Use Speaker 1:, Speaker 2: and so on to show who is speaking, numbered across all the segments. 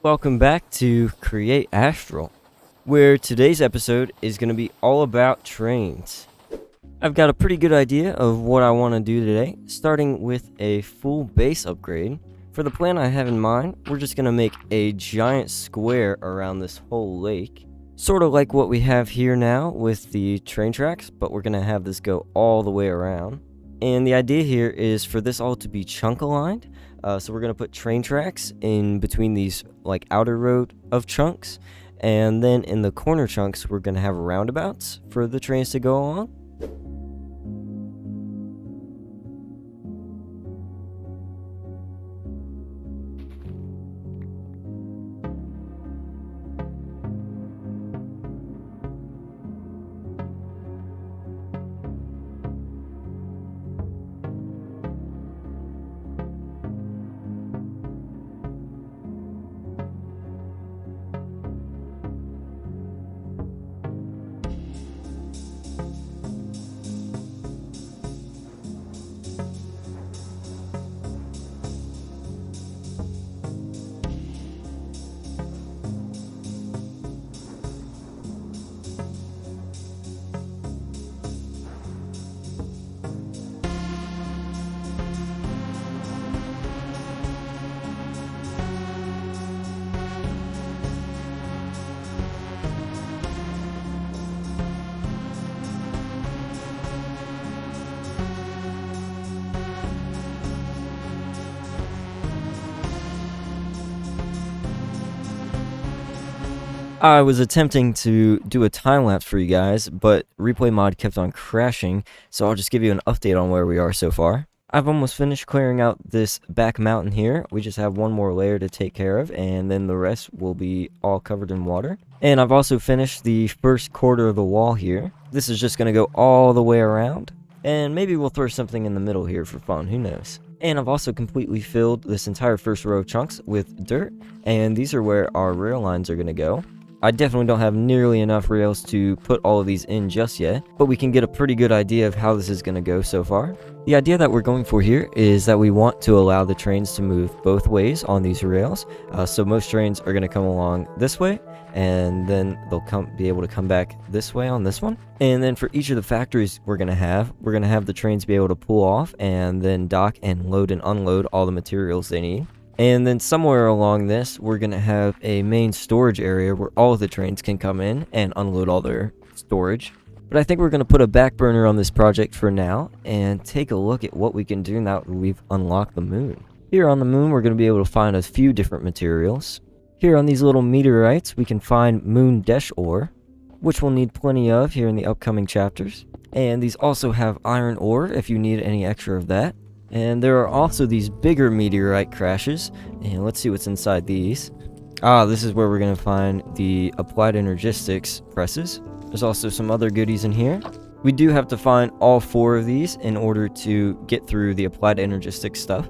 Speaker 1: Welcome back to Create Astral, where today's episode is going to be all about trains. I've got a pretty good idea of what I want to do today, starting with a full base upgrade. For the plan I have in mind, we're just going to make a giant square around this whole lake, sort of like what we have here now with the train tracks, but we're going to have this go all the way around. And the idea here is for this all to be chunk aligned. So we're going to put train tracks in between these like outer row of chunks. And then in the corner chunks, we're going to have roundabouts for the trains to go along. I was attempting to do a time lapse for you guys, but replay mod kept on crashing, so I'll just give you an update on where we are so far. I've almost finished clearing out this back mountain here. We just have one more layer to take care of, and then the rest will be all covered in water. And I've also finished the first quarter of the wall here. This is just going to go all the way around, and maybe we'll throw something in the middle here for fun, who knows. And I've also completely filled this entire first row of chunks with dirt, and these are where our rail lines are going to go. I definitely don't have nearly enough rails to put all of these in just yet, but we can get a pretty good idea of how this is going to go so far. The idea that we're going for here is that we want to allow the trains to move both ways on these rails. So most trains are going to come along this way, and then they'll be able to come back this way on this one. And then for each of the factories we're going to have the trains be able to pull off and then dock and load and unload all the materials they need. And then somewhere along this, we're going to have a main storage area where all of the trains can come in and unload all their storage. But I think we're going to put a back burner on this project for now and take a look at what we can do now that we've unlocked the moon. Here on the moon, we're going to be able to find a few different materials. Here on these little meteorites, we can find moon desh ore, which we'll need plenty of here in the upcoming chapters. And these also have iron ore if you need any extra of that. And there are also these bigger meteorite crashes, and let's see what's inside these. This is where we're going to find the applied energistics presses. There's also some other goodies in here. We do have to find all 4 of these in order to get through the applied energistics stuff.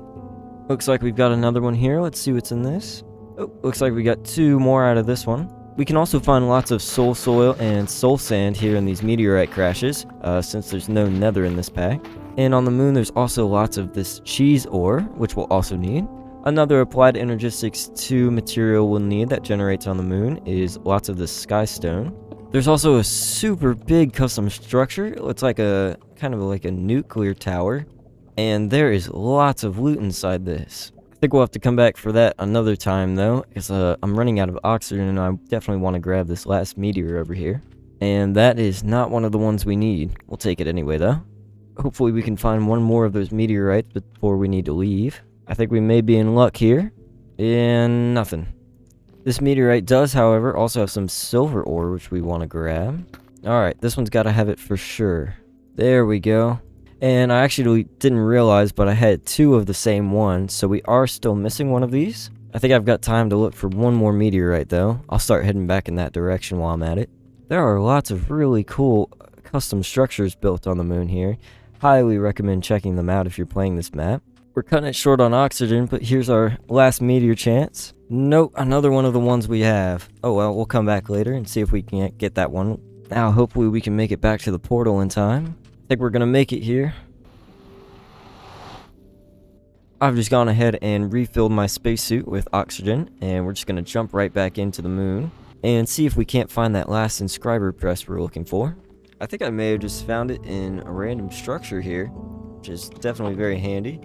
Speaker 1: Looks like we've got another one here. Let's see what's in this. Oh, looks like we got 2 more out of this one. We can also find lots of soul soil and soul sand here in these meteorite crashes, since there's no nether in this pack. And on the moon, there's also lots of this cheese ore, which we'll also need. Another applied energistics 2 material we'll need that generates on the moon is lots of this sky stone. There's also a super big custom structure. It looks like a kind of like a nuclear tower. And there is lots of loot inside this. I think we'll have to come back for that another time though, because I'm running out of oxygen and I definitely want to grab this last meteor over here. And that is not one of the ones we need. We'll take it anyway though. Hopefully we can find one more of those meteorites before we need to leave. I think we may be in luck here. And nothing. This meteorite does, however, also have some silver ore, which we want to grab. Alright, this one's got to have it for sure. There we go. And I actually didn't realize, but I had 2 of the same one, so we are still missing one of these. I think I've got time to look for one more meteorite, though. I'll start heading back in that direction while I'm at it. There are lots of really cool custom structures built on the moon here. Highly recommend checking them out if you're playing this map. We're cutting it short on oxygen, but here's our last meteor chance. Nope, another one of the ones we have. Oh well, we'll come back later and see if we can't get that one. Now, hopefully we can make it back to the portal in time. I think we're gonna make it here. I've just gone ahead and refilled my spacesuit with oxygen, and we're just going to jump right back into the moon and see if we can't find that last inscriber crest we're looking for. I think I may have just found it in a random structure here, which is definitely very handy.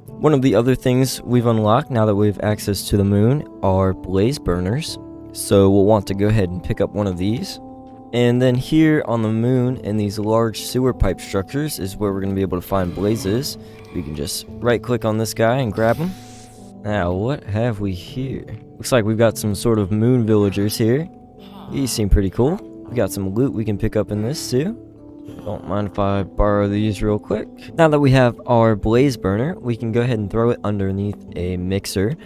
Speaker 1: One of the other things we've unlocked now that we have access to the moon are blaze burners, so we'll want to go ahead and pick up one of these. And then here on the moon in these large sewer pipe structures is where we're going to be able to find blazes. We can just right click on this guy and grab him. Now what have we here? Looks like we've got some sort of moon villagers here. These seem pretty cool. We got some loot we can pick up in this too. Don't mind if I borrow these real quick. Now that we have our blaze burner, we can go ahead and throw it underneath a mixer.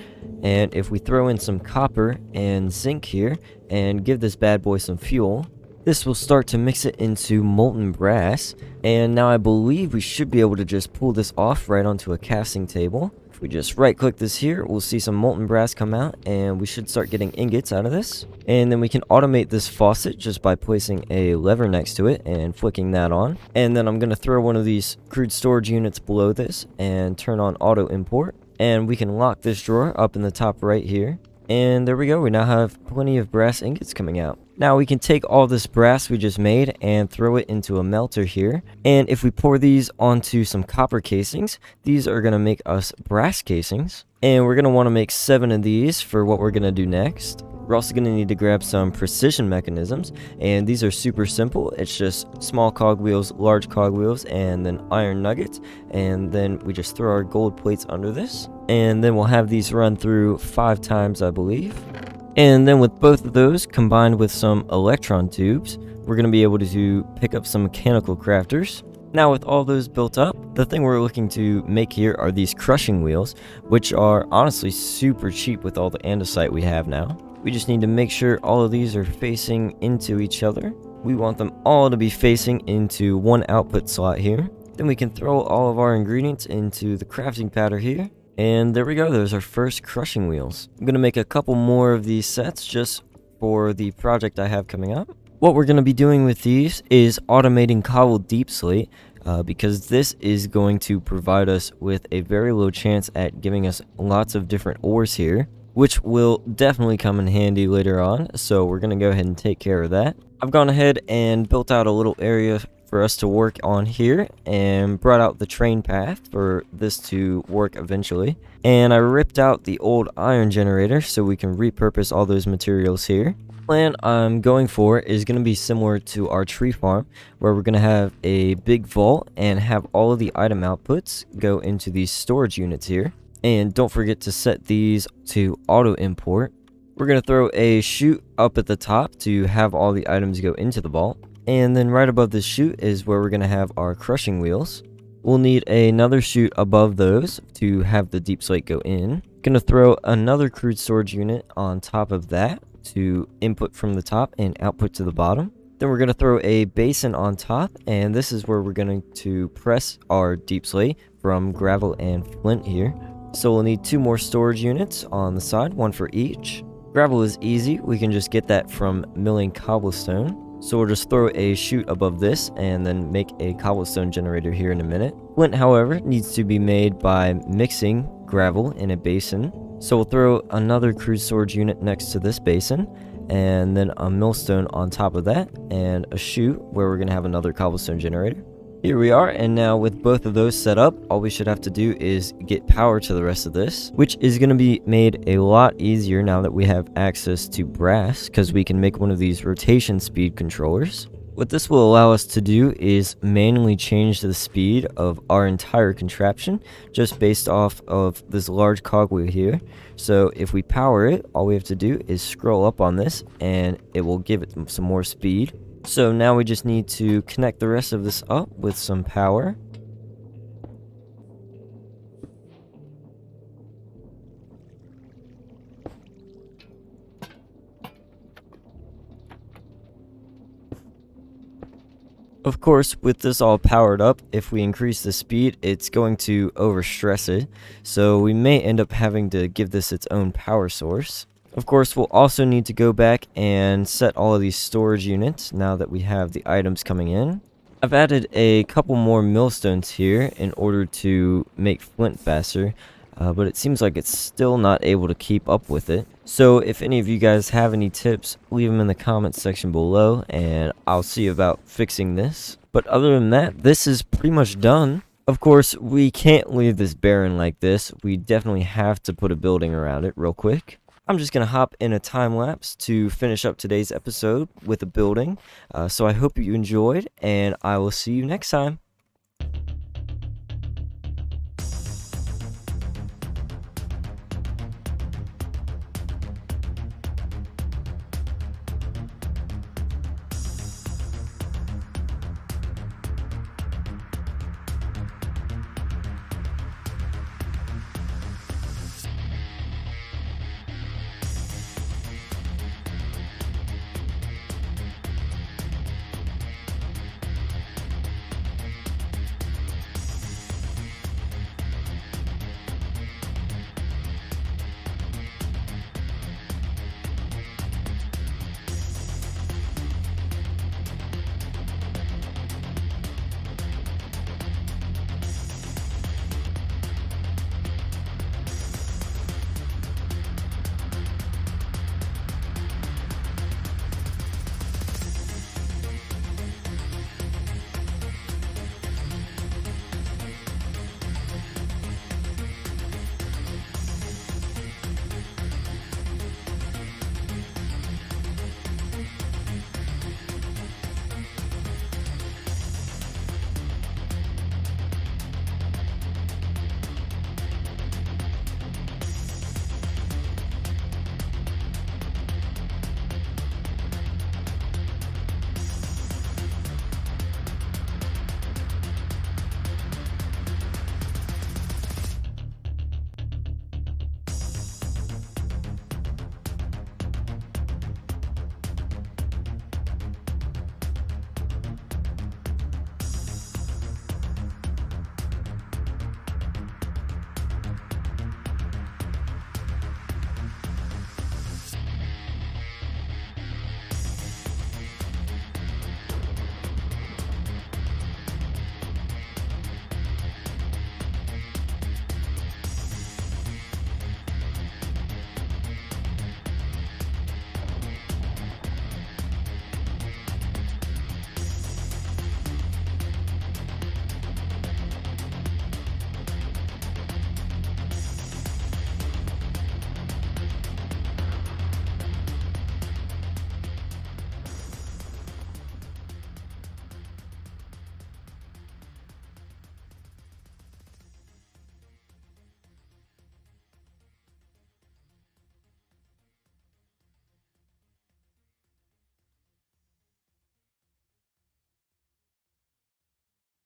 Speaker 1: And if we throw in some copper and zinc here and give this bad boy some fuel, this will start to mix it into molten brass. And now I believe we should be able to just pull this off right onto a casting table. If we just right click this here, we'll see some molten brass come out, and we should start getting ingots out of this. And then we can automate this faucet just by placing a lever next to it and flicking that on. And then I'm going to throw one of these crude storage units below this and turn on auto import. And we can lock this drawer up in the top right here. And there we go, we now have plenty of brass ingots coming out. Now we can take all this brass we just made and throw it into a melter here. And if we pour these onto some copper casings, these are going to make us brass casings. And we're going to want to make 7 of these for what we're going to do next. We're also going to need to grab some precision mechanisms, and these are super simple. It's just small cogwheels, large cogwheels, and then iron nuggets. And then we just throw our gold plates under this. And then we'll have these run through 5 times, I believe. And then with both of those combined with some electron tubes, we're going to be able to pick up some mechanical crafters. Now with all those built up, the thing we're looking to make here are these crushing wheels, which are honestly super cheap with all the andesite we have now. We just need to make sure all of these are facing into each other. We want them all to be facing into one output slot here. Then we can throw all of our ingredients into the crafting powder here. And there we go, there's our first crushing wheels. I'm going to make a couple more of these sets just for the project I have coming up. What we're going to be doing with these is automating cobbled deep slate, because this is going to provide us with a very low chance at giving us lots of different ores here, which will definitely come in handy later on, so we're going to go ahead and take care of that. I've gone ahead and built out a little area for us to work on here and brought out the train path for this to work eventually. And I ripped out the old iron generator so we can repurpose all those materials here. The plan I'm going for is going to be similar to our tree farm, where we're going to have a big vault and have all of the item outputs go into these storage units here. And don't forget to set these to auto import. We're going to throw a chute up at the top to have all the items go into the vault. And then right above this chute is where we're going to have our crushing wheels. We'll need another chute above those to have the deep slate go in. Going to throw another crude storage unit on top of that to input from the top and output to the bottom. Then we're going to throw a basin on top, and this is where we're going to press our deep slate from gravel and flint here. So we'll need 2 more storage units on the side, 1 for each. Gravel is easy, we can just get that from milling cobblestone. So we'll just throw a chute above this and then make a cobblestone generator here in a minute. Flint, however, needs to be made by mixing gravel in a basin. So we'll throw another crude storage unit next to this basin, and then a millstone on top of that, and a chute where we're going to have another cobblestone generator. Here we are, and now with both of those set up, all we should have to do is get power to the rest of this, which is going to be made a lot easier now that we have access to brass, because we can make one of these rotation speed controllers. What this will allow us to do is manually change the speed of our entire contraption, just based off of this large cogwheel here. So if we power it, all we have to do is scroll up on this, and it will give it some more speed. So now we just need to connect the rest of this up with some power. Of course, with this all powered up, if we increase the speed, it's going to overstress it. So we may end up having to give this its own power source. Of course, we'll also need to go back and set all of these storage units now that we have the items coming in. I've added a couple more millstones here in order to make flint faster. but it seems like it's still not able to keep up with it. So if any of you guys have any tips, leave them in the comments section below, and I'll see about fixing this. But other than that, this is pretty much done. Of course, we can't leave this barren like this. We definitely have to put a building around it real quick. I'm just going to hop in a time lapse to finish up today's episode with a building. So I hope you enjoyed, and I will see you next time.